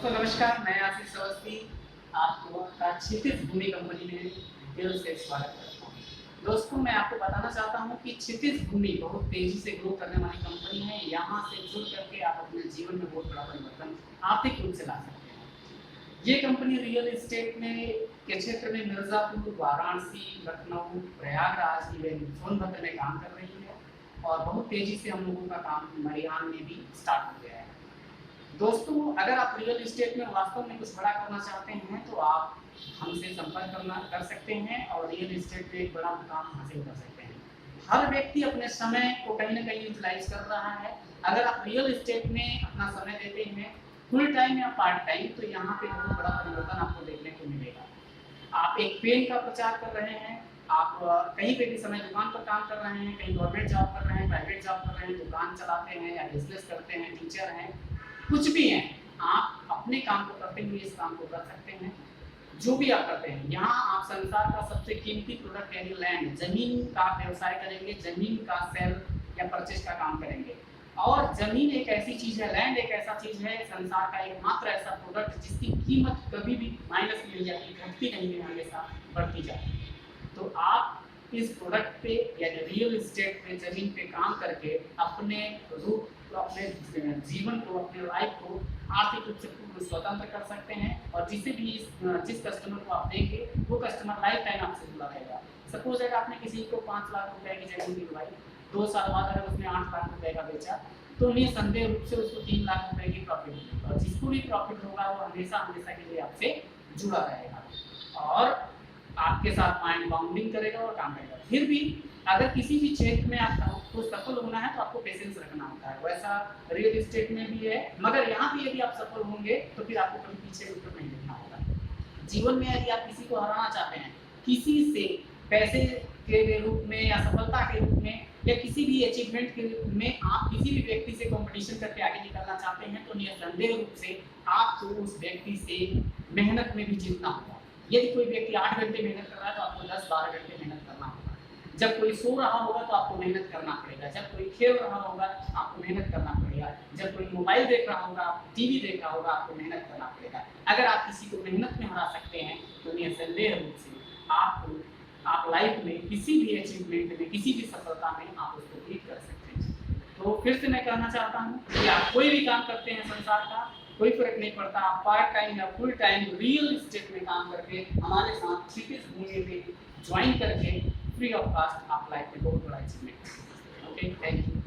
दोस्तों नमस्कार, मैं आशीष अवस्थी आपको क्षितिज भूमि कंपनी में दिल से स्वागत करता हूँ। दोस्तों मैं आपको बताना चाहता हूँ कि क्षितिज भूमि बहुत तेजी से ग्रो करने वाली कंपनी है। यहाँ से जुड़ करके आप अपने जीवन में बहुत बड़ा परिवर्तन आर्थिक रूप से ला सकते हैं। ये कंपनी रियल एस्टेट में के क्षेत्र में मिर्जापुर, वाराणसी, लखनऊ, प्रयागराज, इवन सोनभद्र में काम कर रही है और बहुत तेजी से हम लोगों का काम मरियान में भी स्टार्ट हो गया है। दोस्तों अगर आप रियल एस्टेट में वास्तव में कुछ बड़ा करना चाहते हैं तो आप हमसे संपर्क कर सकते हैं और रियल एस्टेट में एक बड़ा मुकाम हासिल कर सकते हैं। हर व्यक्ति अपने समय को कहीं ना कहीं यूटिलाइज कर रहा है। अगर आप रियल एस्टेट में अपना समय देते हैं फुल टाइम या पार्ट टाइम, तो यहाँ पे बहुत बड़ा परिवर्तन आपको देखने को मिलेगा। आप एक पेन का प्रचार कर रहे हैं, आप कहीं पे भी समय दुकान पर काम कर रहे हैं, कहीं गवर्नमेंट जॉब कर रहे हैं, प्राइवेट जॉब कर रहे हैं, दुकान चलाते हैं या बिजनेस करते हैं, टीचर हैं, कुछ भी हैं, आप अपने काम को करते हुए इस काम को कर सकते हैं। जो भी आप करते हैं, यहाँ आप संसार का सबसे कीमती प्रोडक्ट यानी लैंड, जमीन का व्यवसाय करेंगे, जमीन का सेल या परचेज का काम करेंगे। और जमीन एक ऐसी चीज है, लैंड एक ऐसा चीज है, संसार का एकमात्र ऐसा प्रोडक्ट जिसकी कीमत कभी भी माइनस नहीं हो जाती, घटती नहीं है, हमेशा बढ़ती जाती है। तो आप इस प्रोडक्ट पे यानी रियल एस्टेट पे जमीन पे काम करके अपने रूप तो अपने जीवन को, अपने लाइफ को आर्थिक रूप से पूर्ण स्वतंत्र कर सकते हैं। और जिसे भी जिस कस्टमर को आप देंगे वो कस्टमर लाइफ टाइम आपसे जुड़ा रहेगा। सपोज अगर आपने किसी को 5 लाख रुपए की जमीन दिलवाई, 2 साल बाद अगर उसने 8 लाख रुपए का बेचा तो निसंदेह रूप से उसको 3 लाख रुपए की प्रॉफिट मिलेगी और जिसको भी प्रॉफिट होगा वो हमेशा हमेशा के लिए आपसे जुड़ा रहेगा और आपके साथ माइंड बाउंडिंग करेगा और काम करेगा। फिर भी अगर किसी भी क्षेत्र में आपको सफल होना है तो आपको पेशेंस रखना होता है। वैसा रियल एस्टेट में भी है, मगर यहाँ भी यदि आप सफल होंगे तो फिर आपको कभी पीछे मुड़कर नहीं देखना होगा। जीवन में यदि आप किसी को हराना चाहते हैं, किसी से पैसे के रूप में या सफलता के रूप में या किसी भी अचीवमेंट के रूप में आप किसी भी व्यक्ति से कंपटीशन करके आगे निकलना चाहते हैं, तो निसंदेह रूप से आपको उस व्यक्ति से मेहनत में भी जीतना होगा। यदि कोई व्यक्ति 8 घंटे मेहनत कर रहा है तो आपको 10-12 घंटे मेहनत करना होगा। जब कोई सो रहा होगा तो आपको मेहनत करना पड़ेगा, जब कोई खेल रहा होगा आपको मेहनत करना पड़ेगा, जब कोई मोबाइल देख रहा होगा, टीवी देख रहा होगा, आपको मेहनत करना पड़ेगा। अगर आप किसी को मेहनत में हरा सकते हैं तो निसंदेह रूप से आप लाइफ में किसी भी अचीवमेंट में, किसी भी सफलता में आप उसको बीट कर सकते हैं। तो फिर से मैं कहना चाहता हूँ कि आप कोई भी काम करते हैं संसार का, कोई फर्क नहीं पड़ता, आप पार्ट टाइम या फुल टाइम रियल एस्टेट में काम करके हमारे साथ क्षितिज भूमि में ज्वाइन करके फ्री ऑफ कॉस्ट आप लाइफ में बहुत बड़ा अचीवमेंट। Okay, thank you.